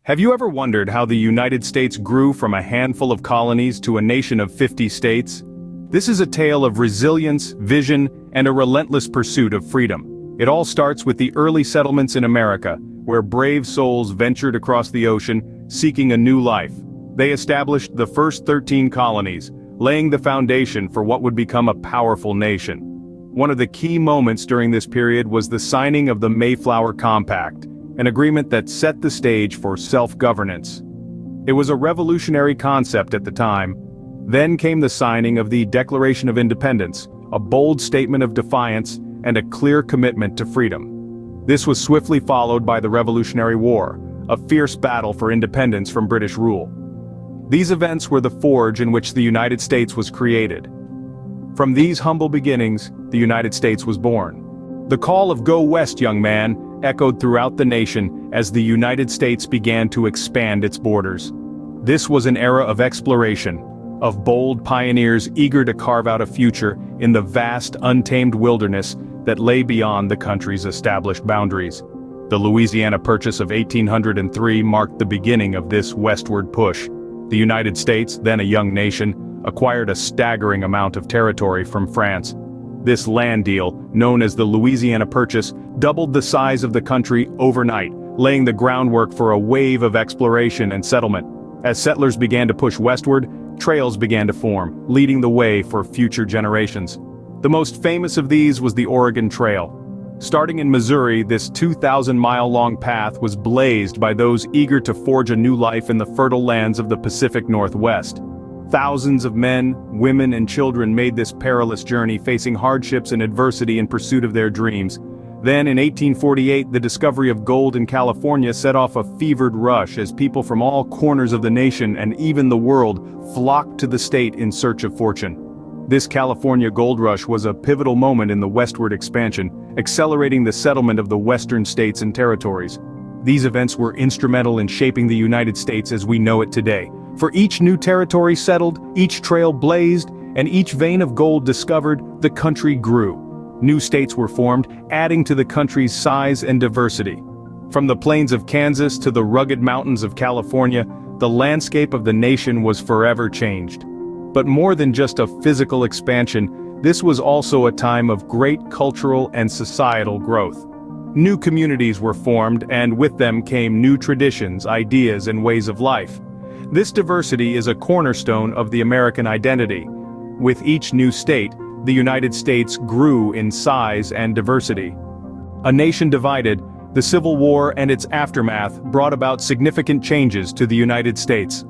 Have you ever wondered how the United States grew from a handful of colonies to a nation of 50 states? This is a tale of resilience, vision, and a relentless pursuit of freedom. It all starts with the early settlements in America, where brave souls ventured across the ocean, seeking a new life. They established the first 13 colonies, laying the foundation for what would become a powerful nation. One of the key moments during this period was the signing of the Mayflower Compact, an agreement that set the stage for self-governance. It was a revolutionary concept at the time. Then came the signing of the Declaration of Independence, a bold statement of defiance and a clear commitment to freedom. This was swiftly followed by the Revolutionary War, a fierce battle for independence from British rule. These events were the forge in which the United States was created. From these humble beginnings, the United States was born. The call of "Go West, young man," echoed throughout the nation as the United States began to expand its borders. This was an era of exploration, of bold pioneers eager to carve out a future in the vast, untamed wilderness that lay beyond the country's established boundaries. The Louisiana Purchase of 1803 marked the beginning of this westward push. The United States, then a young nation, acquired a staggering amount of territory from France. This land deal, known as the Louisiana Purchase, doubled the size of the country overnight, laying the groundwork for a wave of exploration and settlement. As settlers began to push westward, trails began to form, leading the way for future generations. The most famous of these was the Oregon Trail. Starting in Missouri, this 2,000-mile-long path was blazed by those eager to forge a new life in the fertile lands of the Pacific Northwest. Thousands of men, women, and children made this perilous journey, facing hardships and adversity in pursuit of their dreams. Then, in 1848, the discovery of gold in California set off a fevered rush as people from all corners of the nation and even the world flocked to the state in search of fortune. This California gold rush was a pivotal moment in the Westward Expansion, accelerating the settlement of the western states and territories. These events were instrumental in shaping the United States as we know it today. For each new territory settled, each trail blazed, and each vein of gold discovered, the country grew. New states were formed, adding to the country's size and diversity. From the plains of Kansas to the rugged mountains of California, the landscape of the nation was forever changed. But more than just a physical expansion, this was also a time of great cultural and societal growth. New communities were formed, and with them came new traditions, ideas, and ways of life. This diversity is a cornerstone of the American identity. With each new state, the United States grew in size and diversity. A nation divided, the Civil War and its aftermath brought about significant changes to the United States.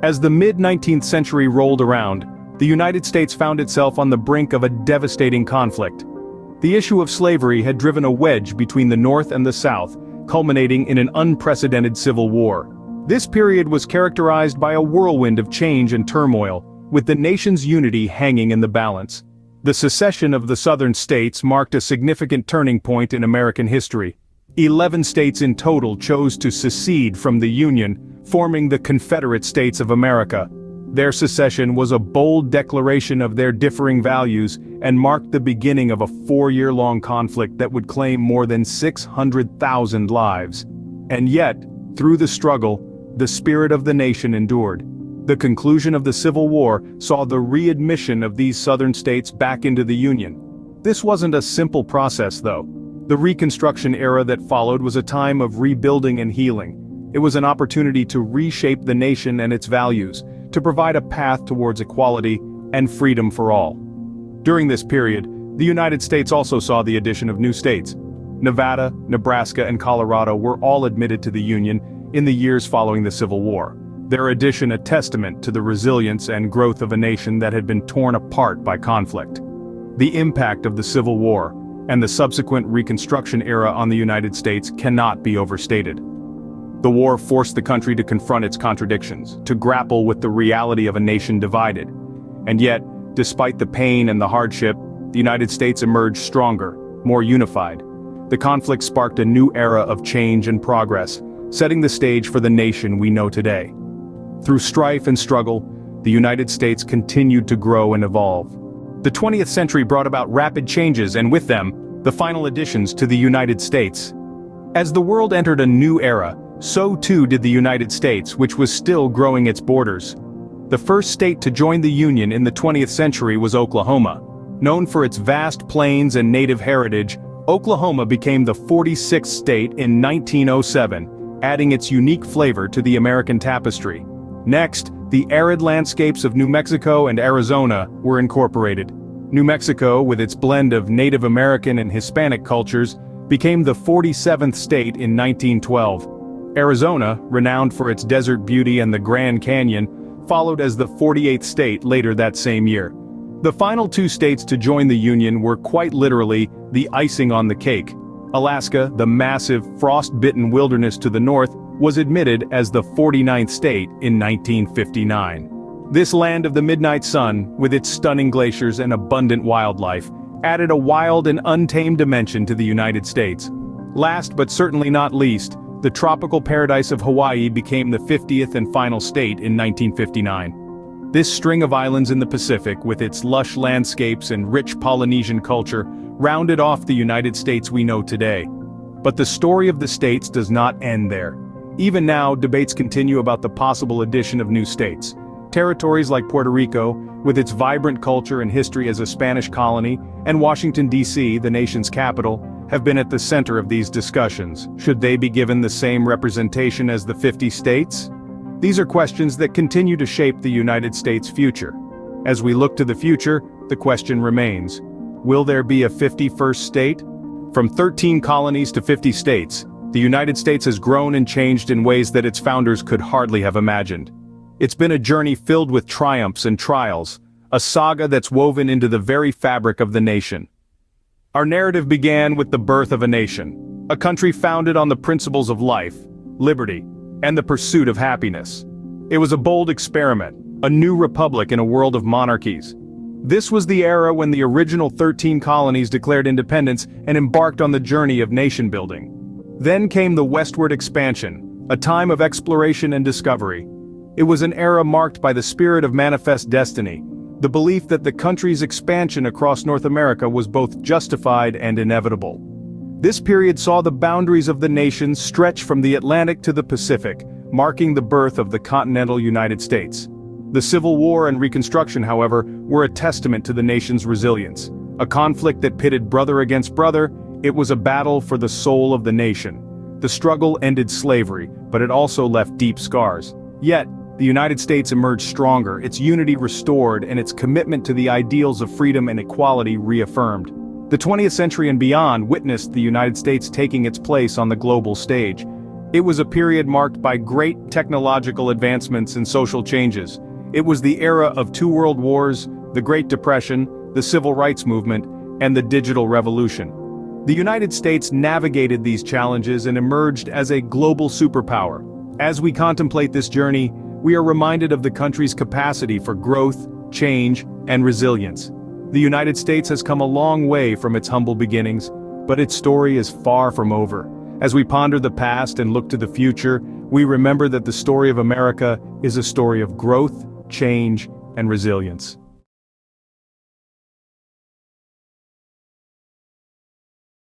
As the mid-19th century rolled around, the United States found itself on the brink of a devastating conflict. The issue of slavery had driven a wedge between the North and the South, culminating in an unprecedented civil war. This period was characterized by a whirlwind of change and turmoil, with the nation's unity hanging in the balance. The secession of the southern states marked a significant turning point in American history. 11 states in total chose to secede from the Union, forming the Confederate States of America. Their secession was a bold declaration of their differing values and marked the beginning of a 4-year-long conflict that would claim more than 600,000 lives. And yet, through the struggle, the spirit of the nation endured. The conclusion of the Civil War saw the readmission of these southern states back into the Union. This wasn't a simple process, though. The Reconstruction era that followed was a time of rebuilding and healing. It was an opportunity to reshape the nation and its values, to provide a path towards equality and freedom for all. During this period, the United States also saw the addition of new states. Nevada, Nebraska, and Colorado were all admitted to the Union in the years following the Civil War, their addition a testament to the resilience and growth of a nation that had been torn apart by conflict. The impact of the Civil War and the subsequent Reconstruction era on the United States cannot be overstated. The war forced the country to confront its contradictions, to grapple with the reality of a nation divided. And yet, despite the pain and the hardship, the United States emerged stronger, more unified. The conflict sparked a new era of change and progress, setting the stage for the nation we know today. Through strife and struggle, the United States continued to grow and evolve. The 20th century brought about rapid changes, and with them, the final additions to the United States. As the world entered a new era, So too did the United States, which was still growing its borders. The first state to join the Union in the 20th century was Oklahoma. Known for its vast plains and native heritage, Oklahoma became the 46th state in 1907, adding its unique flavor to the American tapestry. Next, the arid landscapes of New Mexico and Arizona were incorporated. New Mexico, with its blend of Native American and Hispanic cultures, became the 47th state in 1912. Arizona, renowned for its desert beauty and the Grand Canyon, followed as the 48th state later that same year. The final two states to join the Union were quite literally the icing on the cake. Alaska, the massive, frost-bitten wilderness to the north, was admitted as the 49th state in 1959. This land of the midnight sun, with its stunning glaciers and abundant wildlife, added a wild and untamed dimension to the United States. Last but certainly not least, the tropical paradise of Hawaii became the 50th and final state in 1959. This string of islands in the Pacific, with its lush landscapes and rich Polynesian culture, rounded off the United States we know today. But the story of the states does not end there. Even now, debates continue about the possible addition of new states. Territories like Puerto Rico, with its vibrant culture and history as a Spanish colony, and Washington, D.C., the nation's capital, have been at the center of these discussions. Should they be given the same representation as the 50 states? These are questions that continue to shape the United States' future. As we look to the future, the question remains: will there be a 51st state? From 13 colonies to 50 states, the United States has grown and changed in ways that its founders could hardly have imagined. It's been a journey filled with triumphs and trials, a saga that's woven into the very fabric of the nation. Our narrative began with the birth of a nation, a country founded on the principles of life, liberty, and the pursuit of happiness. It was a bold experiment, a new republic in a world of monarchies. This was the era when the original 13 colonies declared independence and embarked on the journey of nation-building. Then came the Westward Expansion, a time of exploration and discovery. It was an era marked by the spirit of manifest destiny, the belief that the country's expansion across North America was both justified and inevitable. This period saw the boundaries of the nation stretch from the Atlantic to the Pacific, marking the birth of the continental United States. The Civil War and Reconstruction, however, were a testament to the nation's resilience. A conflict that pitted brother against brother, it was a battle for the soul of the nation. The struggle ended slavery, but it also left deep scars. Yet, the United States emerged stronger, its unity restored, and its commitment to the ideals of freedom and equality reaffirmed. The 20th century and beyond witnessed the United States taking its place on the global stage. It was a period marked by great technological advancements and social changes. It was the era of two world wars, the Great Depression, the Civil Rights Movement, and the digital revolution. The United States navigated these challenges and emerged as a global superpower. As we contemplate this journey, we are reminded of the country's capacity for growth, change, and resilience. The United States has come a long way from its humble beginnings, but its story is far from over. As we ponder the past and look to the future, we remember that the story of America is a story of growth, change, and resilience.